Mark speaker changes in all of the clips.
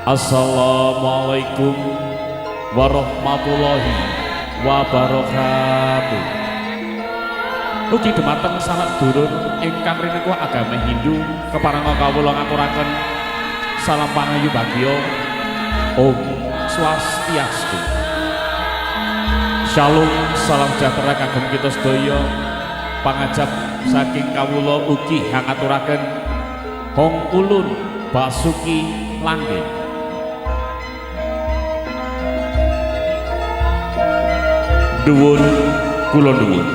Speaker 1: Assalamualaikum warahmatullahi wabarakatuh. Ugi dumateng sanak sedulur ingkang rinengga agami Hindu kepareng kawula ngaturaken salam panayu bagya. Om Swastiastu. Shalom, salam sejahtera kagem kita sedaya. Pangajap saking kawula ugi ngaturaken Hong Ulun Basuki Langgeng. Nuwun kula nuwun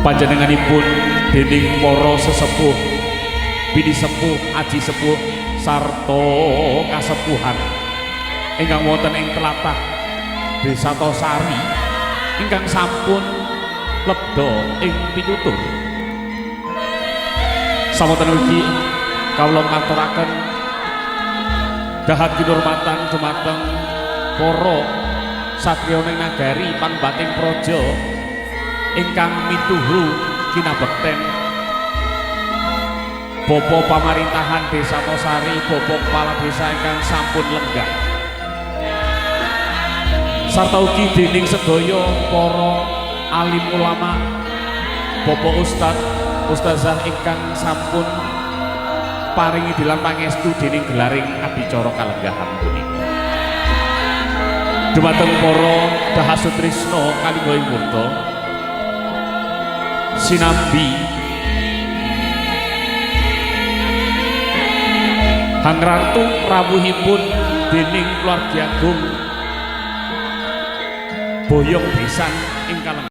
Speaker 1: panjenenganipun dening para sesepuh, bini sepuh, aji sepuh sarta kasepuhan ingkang wonten ing tlatah Desa Tosari ingkang sampun lebda ing pitutur. Samonten ugi kawula ngaturaken dahat kinurmatan dumateng para satriya ning nagari Pangbating Praja ingkang mituhu kinabekten Bapa pamarintahan Desa Tosari, Bapa kepala desa ingkang sampun lenggah, sarta ugi dening sedaya para alim ulama, Bapa Ustazah ingkang sampun paringi dilan pangestu dening gelaring adicara kalenggahan punika. Dumateng para Dahasutrisna kalingga murta sinambi hangrantu rawuhipun dening keluarga agung Boyong Besan ing Kaleng